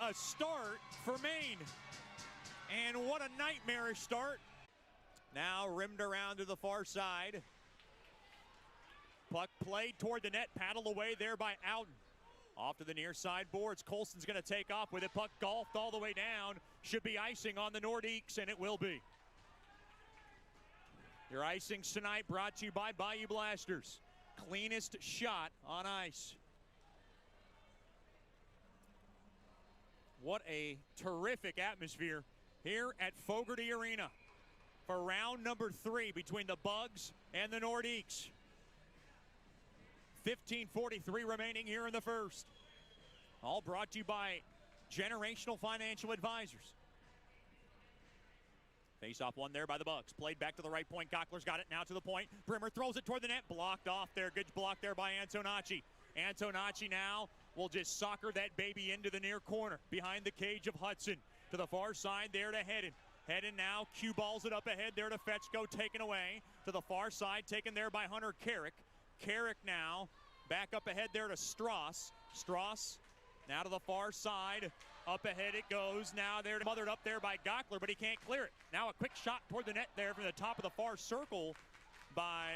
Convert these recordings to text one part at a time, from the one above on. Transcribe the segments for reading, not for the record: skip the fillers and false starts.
a start for Maine. And what a nightmarish start. Now rimmed around to the far side. Puck played toward the net, paddled away there by Outen. Off to the near side boards. Colson's going to take off with it. Puck golfed all the way down. Should be icing on the Nordiques, and it will be. Your icings tonight brought to you by Bayou Blasters. Cleanest shot on ice. What a terrific atmosphere here at Fogarty Arena for round number 3 between the Bugs and the Nordiques. 15:43 remaining here in the first. All brought to you by Generational Financial Advisors. Face-off one there by the Bugs. Played back to the right point. Gockler's got it now to the point. Brimmer throws it toward the net. Blocked off there. Good block there by Antonacci. Antonacci now will just soccer that baby into the near corner behind the cage of Hudson. To the far side there to Hedden. Hedden now cue balls it up ahead there to Fetchko, taken away. To the far side, taken there by Hunter Carrick. Carrick now back up ahead there to Strauss. Strauss now to the far side. Up ahead it goes. Now they're mothered up there by Gockler, but he can't clear it. Now a quick shot toward the net there from the top of the far circle by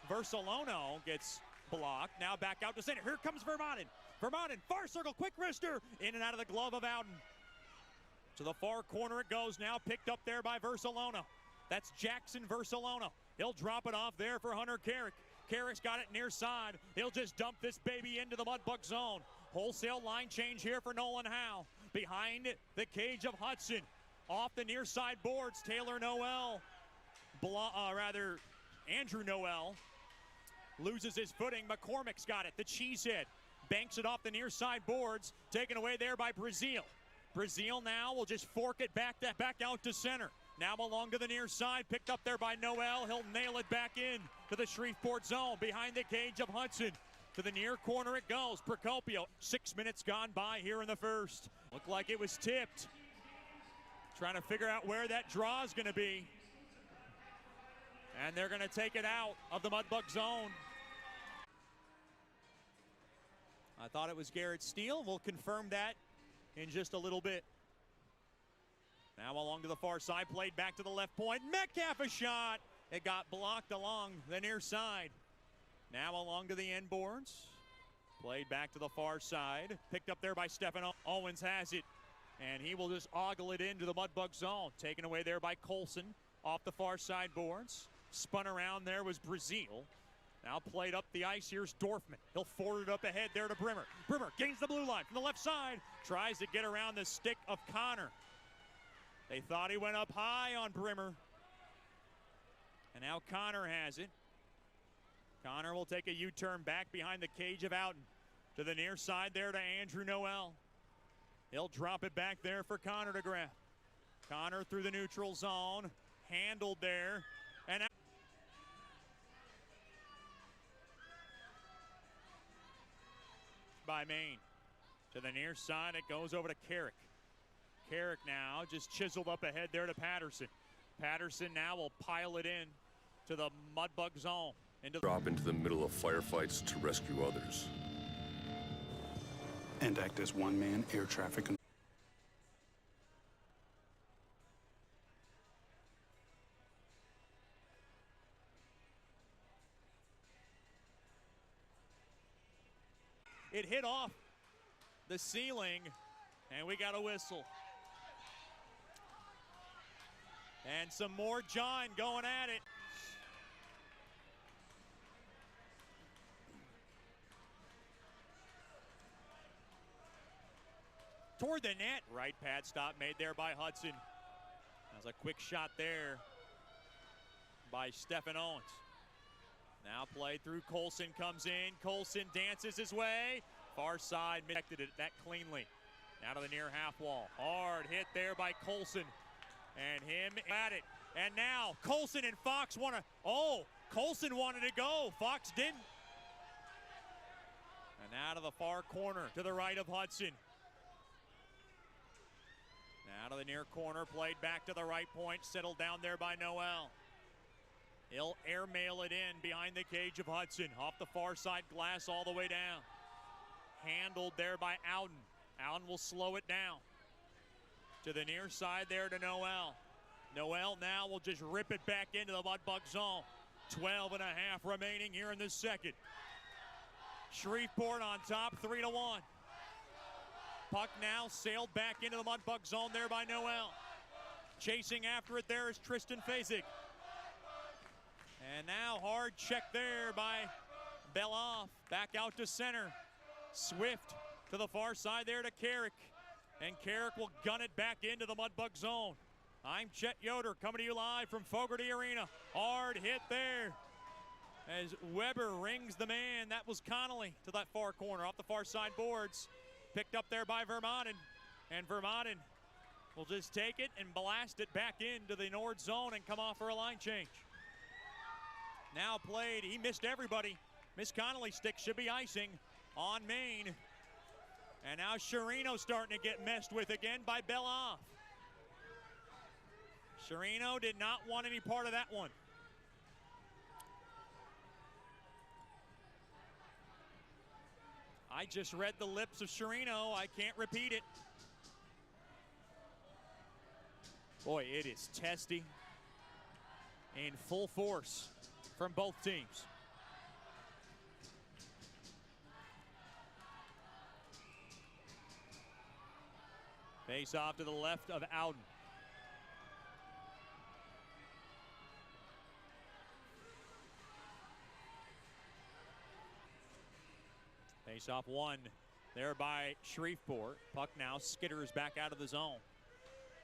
Versalano. Gets blocked. Now back out to center. Here comes Vermanen. Vermanen, far circle, quick wrister. In and out of the glove of Outen. To the far corner it goes. Now picked up there by Versalano. That's Jackson Versalano. He'll drop it off there for Hunter Carrick. Carrick's got it near side. He'll just dump this baby into the Mudbug zone. Wholesale line change here for Nolan Howe. Behind the cage of Hudson. Off the near side boards, Taylor Noel. Andrew Noel loses his footing. McCormick's got it. The cheesehead banks it off the near side boards. Taken away there by Brazil. Brazil now will just fork it back out to center. Now along to the near side, picked up there by Noel. He'll nail it back in to the Shreveport zone behind the cage of Hudson. To the near corner it goes. Procopio. 6 minutes gone by here in the first. Looked like it was tipped. Trying to figure out where that draw is going to be. And they're going to take it out of the Mudbug zone. I thought it was Garrett Steele. We'll confirm that in just a little bit. Now along to the far side, played back to the left point. Metcalf a shot. It got blocked along the near side. Now along to the end boards. Played back to the far side. Picked up there by Stephen Owens has it. And he will just ogle it into the Mudbug zone. Taken away there by Colson off the far side boards. Spun around there was Brazil. Now played up the ice, here's Dorfman. He'll forward it up ahead there to Brimmer. Brimmer gains the blue line from the left side. Tries to get around the stick of Connor. They thought he went up high on Brimmer. And now Connor has it. Connor will take a U-turn back behind the cage of Outen. To the near side there to Andrew Noel. He'll drop it back there for Connor to grab. Connor through the neutral zone. Handled there. And by Maine. To the near side, it goes over to Carrick. Carrick now just chiseled up ahead there to Patterson. Patterson now will pile it in to the Mudbug zone. Drop into the middle of firefights to rescue others. And act as one-man air traffic control. It hit off the ceiling, and we got a whistle. And some more John going at it. Toward the net. Right pad stop made there by Hudson. That was a quick shot there by Stephen Owens. Now played through. Colson comes in. Colson dances his way. Far side, connected it that cleanly. Now to the near half wall. Hard hit there by Colson. And him at it. And now Colson and Fox want to. Oh, Colson wanted to go. Fox didn't. And now to the far corner to the right of Hudson. Now to the near corner. Played back to the right point. Settled down there by Noel. He'll airmail it in behind the cage of Hudson. Off the far side glass all the way down. Handled there by Outen. Allen will slow it down. To the near side there to Noel. Noel now will just rip it back into the Mudbug zone. 12 and a half remaining here in the second. Shreveport on top, 3-1. Puck now sailed back into the Mudbug zone there by Noel. Chasing after it there is Tristan Fazig. And now hard check there by Beloff. Back out to center. Swift to the far side there to Carrick. And Carrick will gun it back into the Mudbug zone. I'm Chet Yoder coming to you live from Fogarty Arena. Hard hit there as Weber rings the man. That was Connolly to that far corner off the far side boards. Picked up there by Vermanen. And Vermanen will just take it and blast it back into the Nord zone and come off for a line change. Now played, he missed everybody. Miss Connolly's stick should be icing on Maine. And now Sherino starting to get messed with again by Beloff. Sherino did not want any part of that one. I just read the lips of Sherino. I can't repeat it. Boy, it is testy in full force from both teams. Face off to the left of Ouden. Face off one there by Shreveport. Puck now skitters back out of the zone.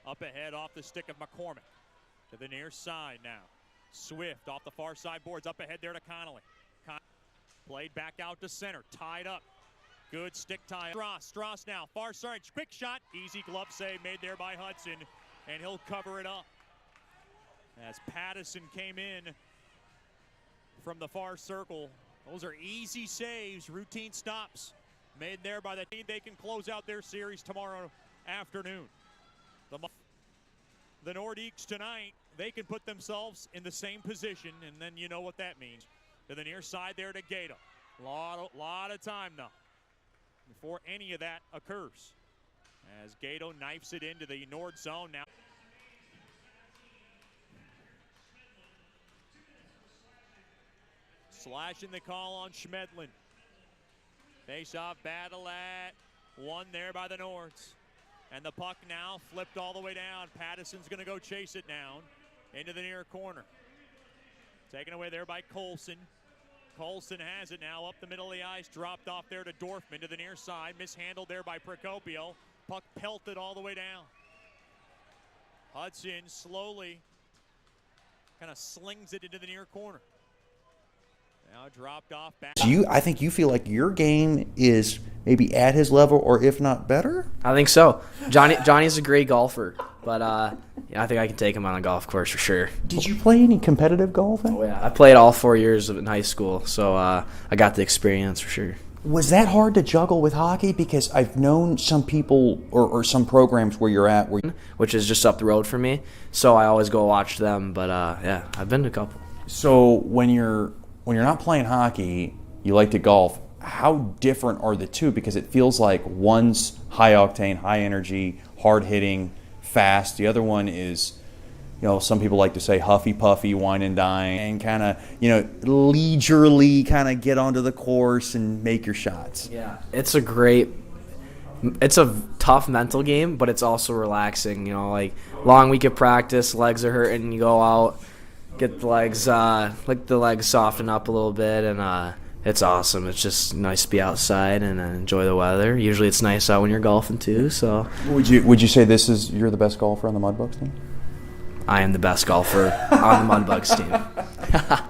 Up ahead off the stick of McCormick. To the near side now. Swift off the far side boards. Up ahead there to Connolly. Played back out to center. Tied up. Good stick tie. Strauss now. Far side. Quick shot. Easy glove save made there by Hudson. And he'll cover it up. As Pattison came in from the far circle. Those are easy saves. Routine stops made there by the team. They can close out their series tomorrow afternoon. The Nordiques tonight, they can put themselves in the same position, and then you know what that means. To the near side there to Gato. Lot of time now before any of that occurs. As Gato knifes it into the Nord zone now. Slashing the call on Schmedlin. Face-off battle at one there by the Nords. And the puck now flipped all the way down. Pattison's going to go chase it down into the near corner. Taken away there by Colson. Colson has it now up the middle of the ice. Dropped off there to Dorfman to the near side. Mishandled there by Procopio. Puck pelted all the way down. Hudson slowly kind of slings it into the near corner. Now dropped off back. I think you feel like your game is maybe at his level, or if not better? I think so. Johnny's a great golfer, but I think I can take him on a golf course for sure. Did you play any competitive golf? Oh, yeah. I played all 4 years in high school, so I got the experience for sure. Was that hard to juggle with hockey? Because I've known some people or some programs where you're at. Which is just up the road from me, so I always go watch them, but yeah, I've been to a couple. So when you're not playing hockey, you like to golf. How different are the two? Because it feels like one's high octane, high energy, hard hitting, fast. The other one is, some people like to say huffy puffy, wine and dine, and kind of, leisurely kind of get onto the course and make your shots. Yeah, it's a tough mental game, but it's also relaxing. Like long week of practice, legs are hurting, you go out, get the legs, soften up a little bit, and it's awesome. It's just nice to be outside and enjoy the weather. Usually it's nice out when you're golfing too. So would you say you're the best golfer on the Mudbugs team? I am the best golfer on the Mudbugs team.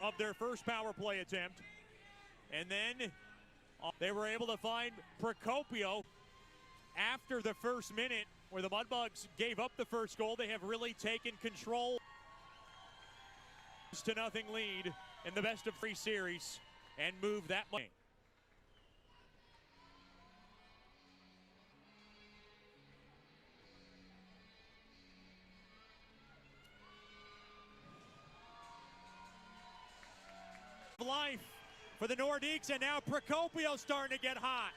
of their first power play attempt. And then they were able to find Procopio after the first minute where the Mudbugs gave up the first goal. They have really taken control. To nothing lead in the best of 3 series and move that way. Life for the Nordiques, and now Procopio starting to get hot.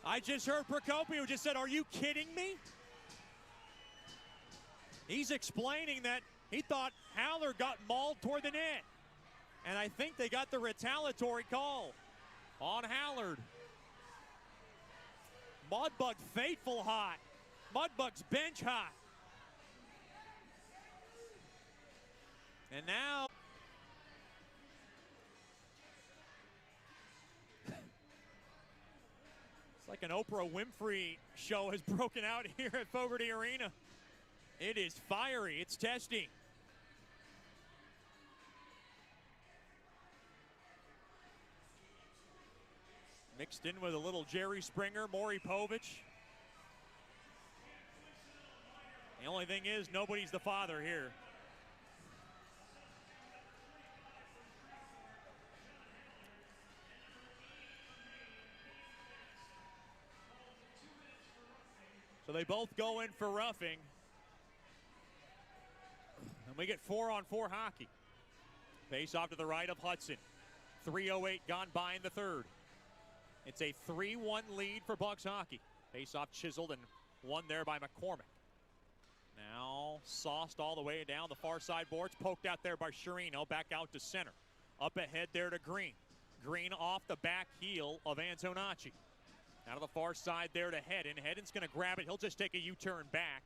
I just heard Procopio just said, "Are you kidding me?" He's explaining that he thought Haller got mauled toward the net. And I think they got the retaliatory call on Hallard. Mudbug faithful hot. Mudbugs bench hot. And now it's like an Oprah Winfrey show has broken out here at Fogarty Arena. It is fiery, it's testy. Mixed in with a little Jerry Springer, Maury Povich. The only thing is, nobody's the father here. So they both go in for roughing. And we get 4-on-4 hockey. Face off to the right of Hudson. 3:08 gone by in the third. It's a 3-1 lead for Bucks hockey. Face off chiseled and won there by McCormick. Now sauced all the way down the far side boards. Poked out there by Sherino. Back out to center. Up ahead there to Green. Green off the back heel of Antonacci. Out of the far side there to Hedden. Hedden's going to grab it. He'll just take a U-turn back.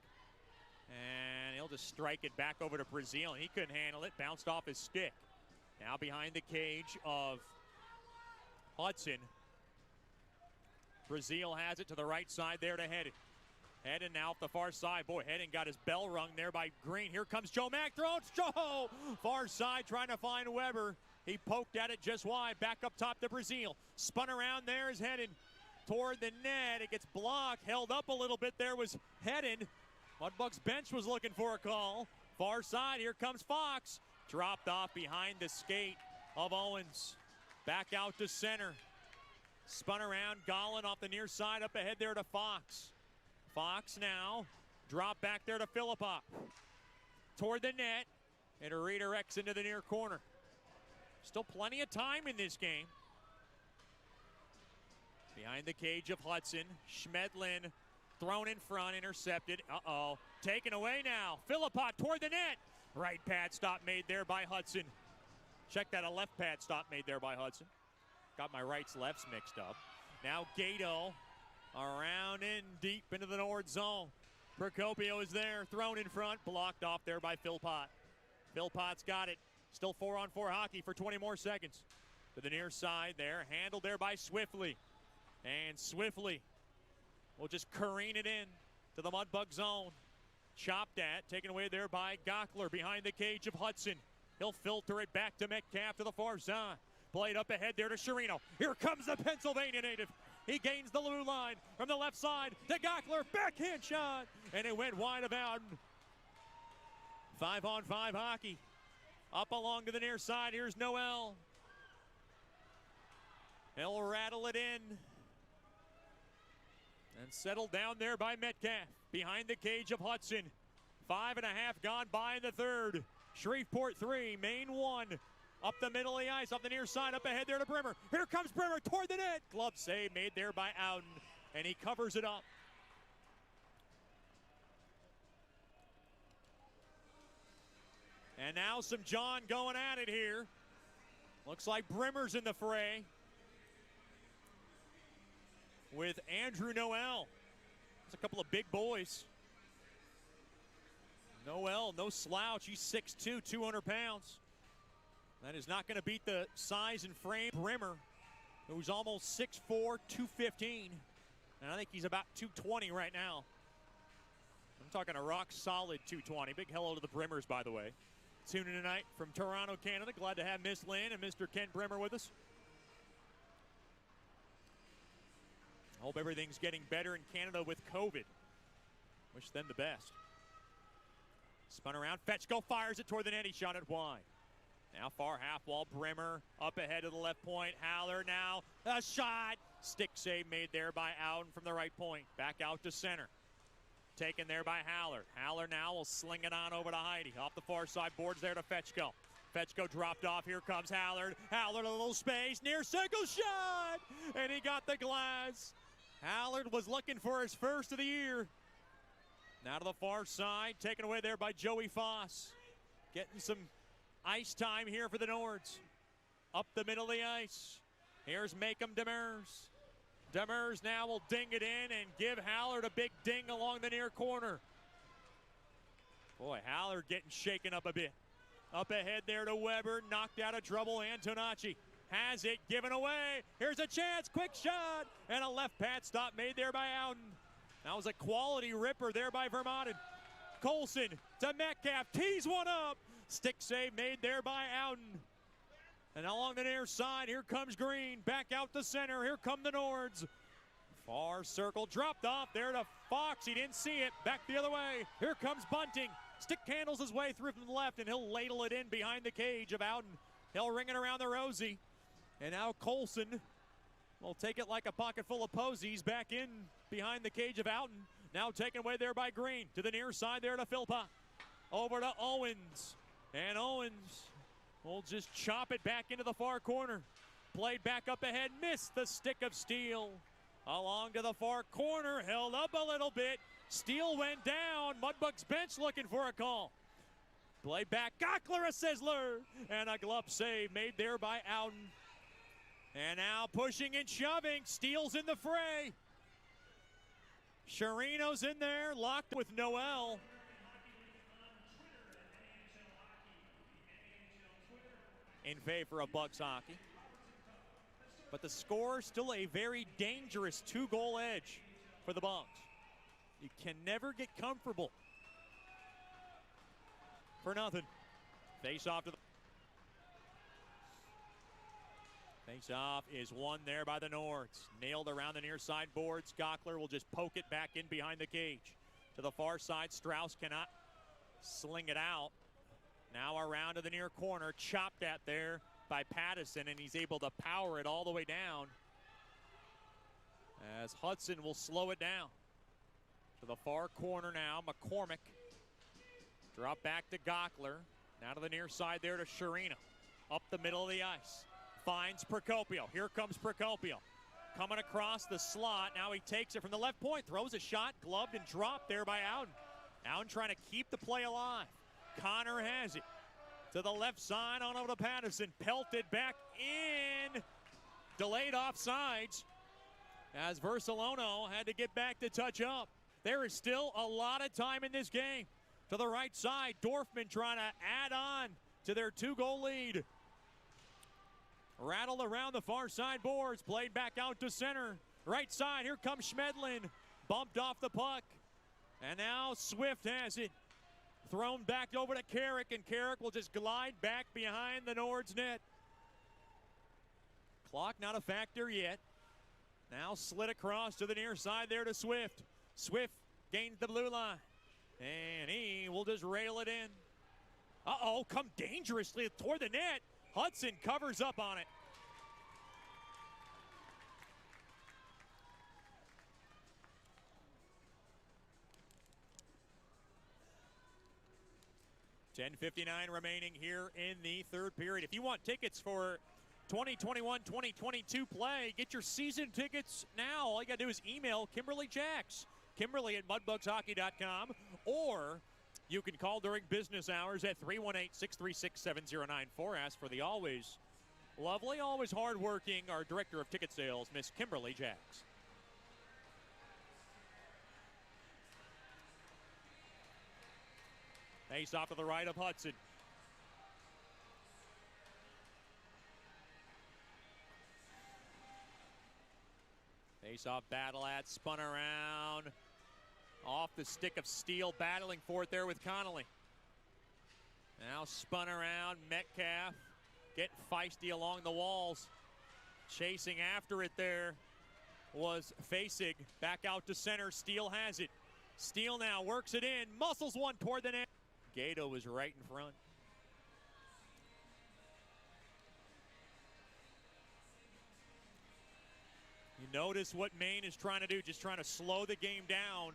And he'll just strike it back over to Brazil. And he couldn't handle it. Bounced off his stick. Now behind the cage of Hudson. Brazil has it to the right side there to Hedden. Hedden now off the far side. Boy, Hedden got his bell rung there by Green. Here comes Joe Mack. Throws Joe! Far side trying to find Weber. He poked at it just wide. Back up top to Brazil. Spun around there is Hedden. Toward the net. It gets blocked. Held up a little bit. There was Hedden. Mudbugs bench was looking for a call. Far side. Here comes Fox. Dropped off behind the skate of Owens. Back out to center. Spun around. Gollin off the near side. Up ahead there to Fox. Fox now. Drop back there to Philippa. Toward the net. And it redirects into the near corner. Still plenty of time in this game. Behind the cage of Hudson. Schmedlin thrown in front, intercepted. Uh-oh. Taken away now. Philippa toward the net. Right pad stop made there by Hudson. Check that, a left pad stop made there by Hudson. Got my rights lefts mixed up. Now Gato around in deep into the north zone. Procopio is there, thrown in front, blocked off there by Philpott. Philpott's got it. Still 4-on-4 hockey for 20 more seconds. To the near side there, handled there by Swiftly. And Swiftly will just careen it in to the Mudbug zone. Chopped at, taken away there by Gockler behind the cage of Hudson. He'll filter it back to Metcalf to the far side. Played up ahead there to Sherino. Here comes the Pennsylvania native. He gains the blue line from the left side to Gockler. Backhand shot. And it went wide of out. 5-on-5 hockey. Up along to the near side. Here's Noel. He'll rattle it in. And settled down there by Metcalf. Behind the cage of Hudson. 5.5 gone by in the third. Shreveport 3, Maine 1. Up the middle of the ice, up the near side, up ahead there to Brimmer. Here comes Brimmer toward the net. Glove save made there by Ouden, and he covers it up. And now some John going at it here. Looks like Brimmer's in the fray with Andrew Noel. It's a couple of big boys. Noel, no slouch. He's 6'2", 200 pounds. That is not going to beat the size and frame Brimmer, who's almost 6'4", 215. And I think he's about 220 right now. I'm talking a rock solid 220. Big hello to the Brimmers, by the way. tuning in tonight from Toronto, Canada. Glad to have Miss Lynn and Mr. Ken Bremer with us. Hope everything's getting better in Canada with COVID. Wish them the best. Spun around, Fetchko fires it toward the net. He shot it wide. Now far half wall, Bremer up ahead of the left point. Haller now, a shot. Stick save made there by Ouden from the right point. Back out to center. Taken there by Haller. Haller now will sling it on over to Heidi. Off the far side, boards there to Fetchko. Fetchko dropped off. Here comes Haller. Haller to a little space. Near circle shot. And he got the glass. Hallard was looking for his first of the year. Now to the far side. Taken away there by Joey Foss. Getting some ice time here for the Nords. Up the middle of the ice. Here's Macomb Demers. Demers now will ding it in and give Hallard a big ding along the near corner. Boy, Hallard getting shaken up a bit. Up ahead there to Weber, knocked out of trouble. Antonacci has it, given away. Here's a chance, quick shot, and a left pad stop made there by Ouden. That was a quality ripper there by Vermaelen. Colson to Metcalf, tees one up. Stick save made there by Ouden. And along the near side, here comes Green. Back out to center. Here come the Nords. Far circle, dropped off there to Fox. He didn't see it. Back the other way. Here comes Bunting. Stick handles his way through from the left, and he'll ladle it in behind the cage of Ouden. He'll ring it around the Rosie. And now Colson will take it like a pocket full of posies back in behind the cage of Ouden. Now taken away there by Green. To the near side there to Philpott. Over to Owens. And Owens will just chop it back into the far corner. Played back up ahead, missed the stick of Steele. Along to the far corner, held up a little bit. Steele went down. Mudbugs bench looking for a call. Played back, Gockler a sizzler. And a glove save made there by Ouden. And now pushing and shoving, Steele's in the fray. Sharino's in there, locked with Noel. In favor of Bucks hockey. But the score still a very dangerous 2-goal edge for the Bucks. You can never get comfortable for nothing. Face off to the face off is won there by the Nords. Nailed around the near side boards. Gockler will just poke it back in behind the cage. To the far side, Strauss cannot sling it out. Now around to the near corner, chopped at there by Pattison, and he's able to power it all the way down as Hudson will slow it down. To the far corner now, McCormick. Drop back to Gockler. Now to the near side there to Sharino. Up the middle of the ice. Finds Procopio. Here comes Procopio. Coming across the slot. Now he takes it from the left point. Throws a shot, gloved and dropped there by Ouden. Ouden trying to keep the play alive. Connor has it. To the left side on over to Pattison. Pelted back in. Delayed offsides as Versalono had to get back to touch up. There is still a lot of time in this game. To the right side, Dorfman trying to add on to their 2-goal lead. Rattled around the far side boards, played back out to center. Right side, here comes Schmedlin. Bumped off the puck. And now Swift has it. Thrown back over to Carrick, and Carrick will just glide back behind the Nords net. Clock not a factor yet. Now slid across to the near side there to Swift. Swift gains the blue line. And he will just rail it in. Uh-oh, come dangerously toward the net. Hudson covers up on it. .10:59 remaining here in the third period. If you want tickets for 2021-2022 play, get your season tickets now. All you got to do is email Kimberly Jacks, Kimberly@mudbugshockey.com, or you can call during business hours at 318-636-7094. Ask for the always lovely, always hardworking, our director of ticket sales, Miss Kimberly Jacks. Face off to the right of Hudson. Face off battle at, spun around. Off the stick of Steele, battling for it there with Connolly. Now spun around, Metcalf getting feisty along the walls. Chasing after it there was Fasig. Back out to center, Steele has it. Steele now works it in, muscles one toward the net. Gato is right in front. You notice what Maine is trying to do, just trying to slow the game down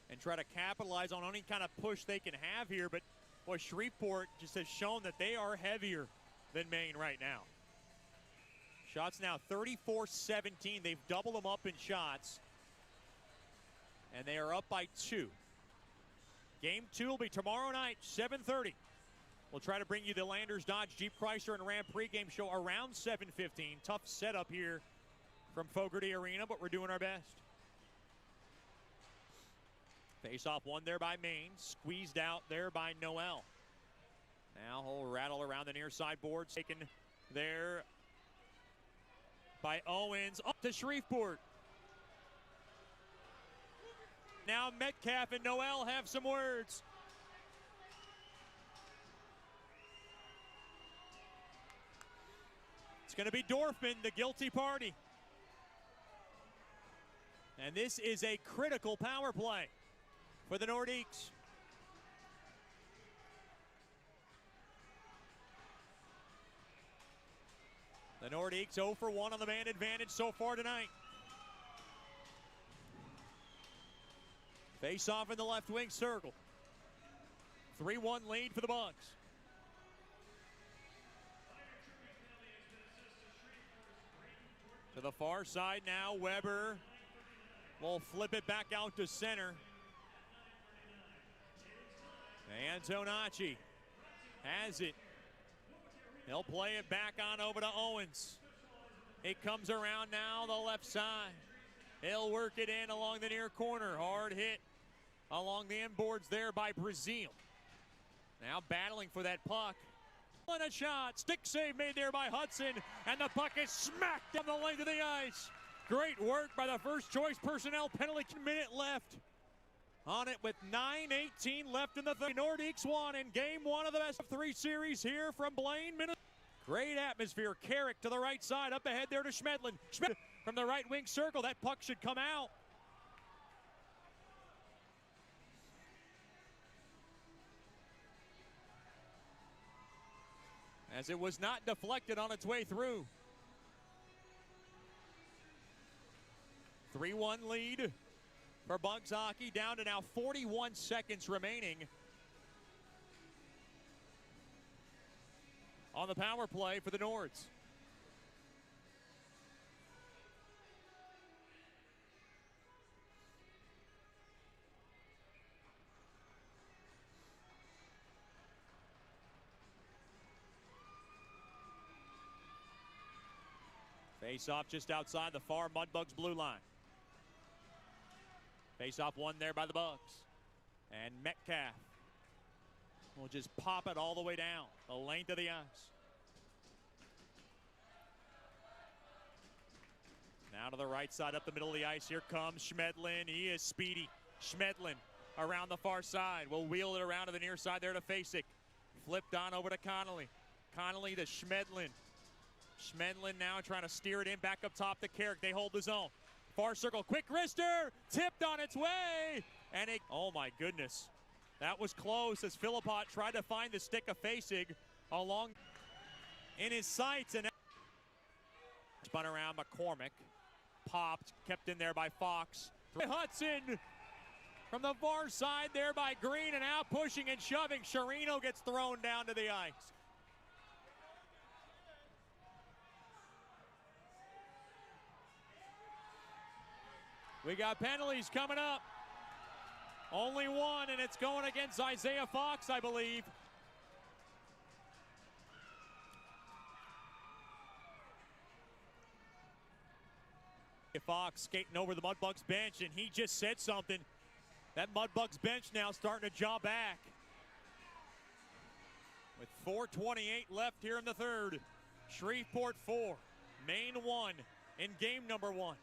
and try to capitalize on any kind of push they can have here. But boy, Shreveport just has shown that they are heavier than Maine right now. Shots now 34-17. They've doubled them up in shots. And they are up by 2. Game 2 will be tomorrow night, 7:30. We'll try to bring you the Landers Dodge Jeep Chrysler and Ram pregame show around 7:15. Tough setup here from Fogarty Arena, but we're doing our best. Face-off won there by Maine. Squeezed out there by Noel. Now he'll rattle around the near side boards. Taken there by Owens. Up to Shreveport. Now Metcalf and Noel have some words. It's going to be Dorfman, the guilty party. And this is a critical power play for the Nordiques. The Nordiques 0 for 1 on the man advantage so far tonight. Face off in the left wing circle. 3-1 lead for the Bugs. To the far side now, Weber will flip it back out to center. Antonacci has it. He'll play it back on over to Owens. It comes around now the left side. He'll work it in along the near corner. Hard hit along the inboards there by Brazil. Now battling for that puck. And a shot. Stick save made there by Hudson. And the puck is smacked down the length of the ice. Great work by the first choice personnel. Penalty minute left. On it with 9:18 left in the third. Nordiques won in game 1 of the best of 3 series here from Blaine, Minnesota. Great atmosphere. Carrick to the right side. Up ahead there to Schmedlin. Schmedlin from the right wing circle. That puck should come out. As it was not deflected on its way through. 3-1 lead for Bugs hockey, down to now 41 seconds remaining on the power play for the Nords. Face off just outside the far Mudbugs blue line. Face off won there by the Bugs. And Metcalf will just pop it all the way down the length of the ice. Now to the right side up the middle of the ice. Here comes Schmedlin. He is speedy. Schmedlin around the far side. Will wheel it around to the near side there to Fasig. Flipped on over to Connolly. Connolly to Schmedlin. Schmedlin now trying to steer it in back up top to Carrick. They hold the zone. Far circle, quick wrister, tipped on its way. And it, oh my goodness. That was close as Philippot tried to find the stick of Fasig along in his sights. And spun around McCormick. Popped, kept in there by Fox. Hudson from the far side there by Green, and out pushing and shoving. Sharino gets thrown down to the ice. We got penalties coming up. Only one, and it's going against Isaiah Fox, I believe. Fox skating over the Mudbugs bench, and he just said something. That Mudbugs bench now starting to jaw back. With 4:28 left here in the third. Shreveport 4, Maine 1 in game number 1.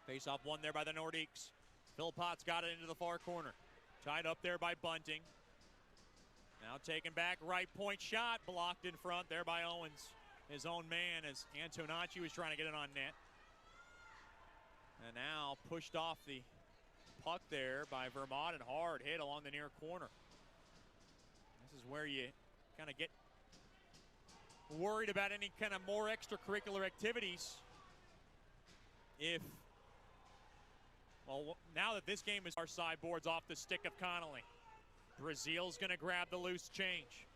Face off one there by the Nordiques. Philpott's got it into the far corner. Tied up there by Bunting. Now taken back, right point shot, blocked in front there by Owens. His own man as Antonacci was trying to get it on net. And now pushed off the puck there by Vermont and hard hit along the near corner. This is where you kind of get worried about any kind of more extracurricular activities. Well, now that this game is our sideboards off the stick of Connolly. Brazil's going to grab the loose change.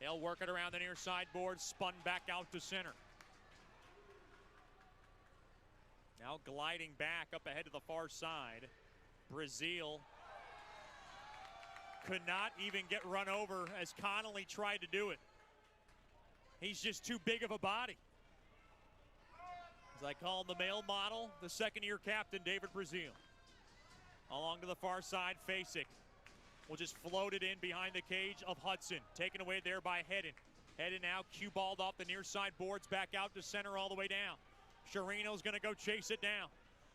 They'll work it around the near sideboard, spun back out to center. Now gliding back up ahead to the far side. Brazil could not even get run over as Connolly tried to do it. He's just too big of a body. As I call him the male model, the second-year captain, David Brazil. Along to the far side, Facek will just float it in behind the cage of Hudson. Taken away there by Hedden. Hedden now cue-balled off the near side boards, back out to center all the way down. Chirino's going to go chase it down.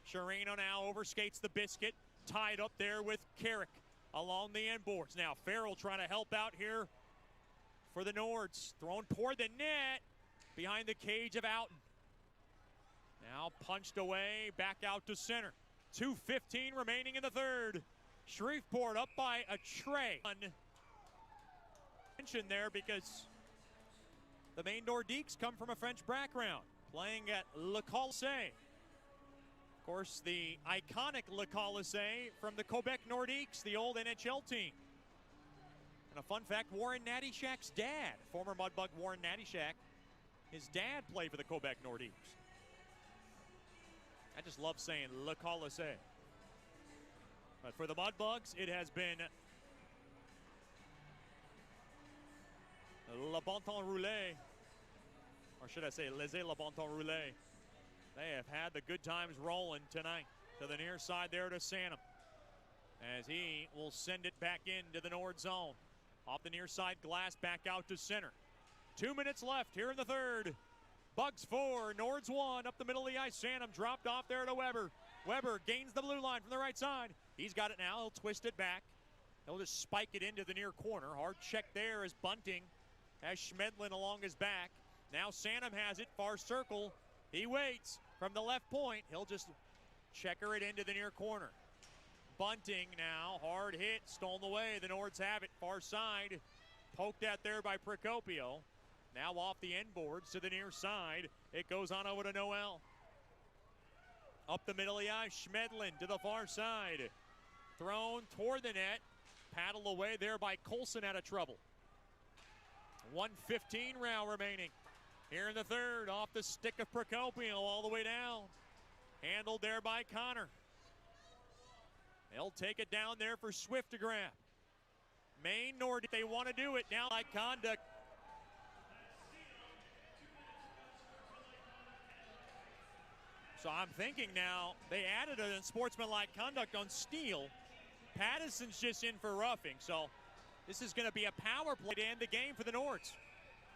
Chirino now overskates the biscuit, tied up there with Carrick along the end boards. Now Farrell trying to help out here for the Nords. Thrown toward the net behind the cage of Outen. Now punched away, back out to center. 2:15 remaining in the third. Shreveport up by a tray. Mention there because the Maine Nordiques come from a French background, playing at Le Colisée. Of course, the iconic Le Colisée from the Quebec Nordiques, the old NHL team. And a fun fact, Warren Nattyshak's dad, former Mudbug Warren Nattyshak, his dad played for the Quebec Nordiques. I just love saying Le Colisée. But for the Mudbugs, it has been Le Bon Temps Roulé. Or should I say, Laissez Le Bon Temps Roulé. They have had the good times rolling tonight. To the near side there to Sanum. As he will send it back into the Nord zone. Off the near side glass, back out to center. 2 minutes left here in the third. Bugs 4, Nords 1, up the middle of the ice. Sanum dropped off there to Weber. Weber gains the blue line from the right side. He's got it now. He'll twist it back. He'll just spike it into the near corner. Hard check there as Bunting has Schmedlin along his back. Now Sanum has it, far circle. He waits from the left point. He'll just checker it into the near corner. Bunting now, hard hit, stolen away. The Nords have it, far side. Poked at there by Procopio. Now off the end boards to the near side. It goes on over to Noel. Up the middle of the ice, Schmedlin to the far side. Thrown toward the net. Paddle away there by Colson out of trouble. 1:15 round remaining. Here in the third, off the stick of Procopio all the way down. Handled there by Connor. They'll take it down there for Swift to grab. Maine Nordiques, they want to do it now like conduct. So I'm thinking now, they added a sportsmanlike conduct on Steele. Patterson's just in for roughing, so this is going to be a power play to end the game for the Nords.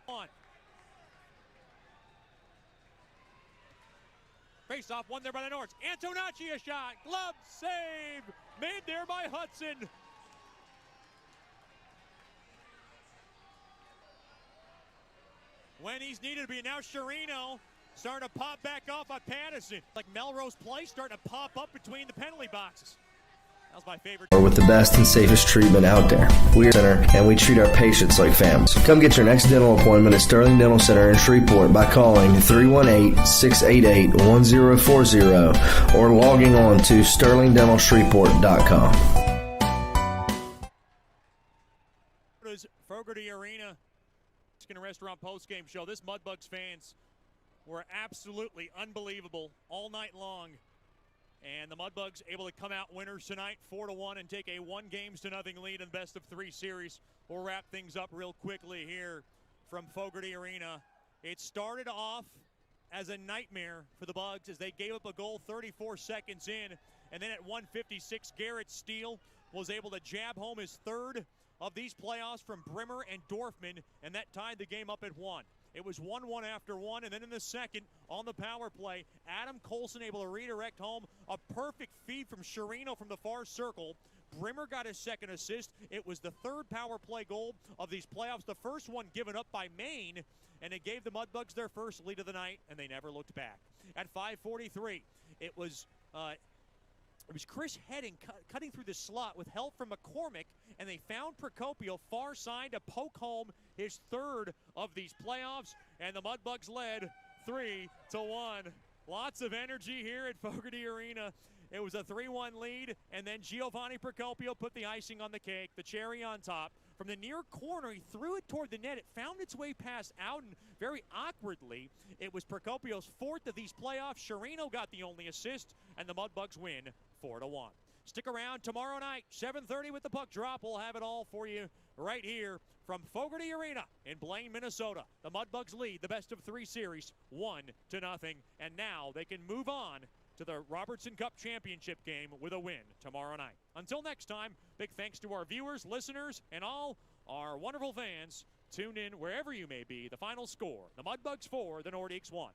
On. Face off, one there by the Nords. Antonacci a shot, glove save, made there by Hudson. When he's needed to be, now Chirino starting to pop back off on Patterson. Like Melrose Place starting to pop up between the penalty boxes. That was my favorite. With the best and safest treatment out there. We're Center, and we treat our patients like families. Come get your next dental appointment at Sterling Dental Center in Shreveport by calling 318-688-1040 or logging on to sterlingdentalshreveport.com. Fogarty Arena Mexican Restaurant post-game show. This Mudbugs fans were absolutely unbelievable all night long. And the Mudbugs able to come out winners tonight, 4-1, and take a 1-0 lead in best of 3 series. We'll wrap things up real quickly here from Fogarty Arena. It started off as a nightmare for the Bugs as they gave up a goal 34 seconds in. And then at 1:56, Garrett Steele was able to jab home his third of these playoffs from Brimmer and Dorfman, and that tied the game up at 1. It was 1-1 after one, and then in the second, on the power play, Adam Colson able to redirect home a perfect feed from Sherino from the far circle. Brimmer got his second assist. It was the third power play goal of these playoffs, the first one given up by Maine, and it gave the Mudbugs their first lead of the night, and they never looked back. At 5:43, it was Chris Heading cutting through the slot with help from McCormick, and they found Procopio far side to poke home his third of these playoffs, and the Mudbugs led 3-1. Lots of energy here at Fogarty Arena. It was a 3-1 lead, and then Giovanni Procopio put the icing on the cake, the cherry on top. From the near corner, he threw it toward the net. It found its way past Ouden very awkwardly. It was Procopio's fourth of these playoffs. Sherino got the only assist, and the Mudbugs win 4-1. Stick around tomorrow night, 7:30 with the puck drop. We'll have it all for you right here from Fogarty Arena in Blaine, Minnesota. The Mudbugs lead the best-of-3 series 1-0, and now they can move on to the Robertson Cup Championship game with a win tomorrow night. Until next time, big thanks to our viewers, listeners, and all our wonderful fans. Tune in wherever you may be. The final score, the Mudbugs 4, the Nordiques 1.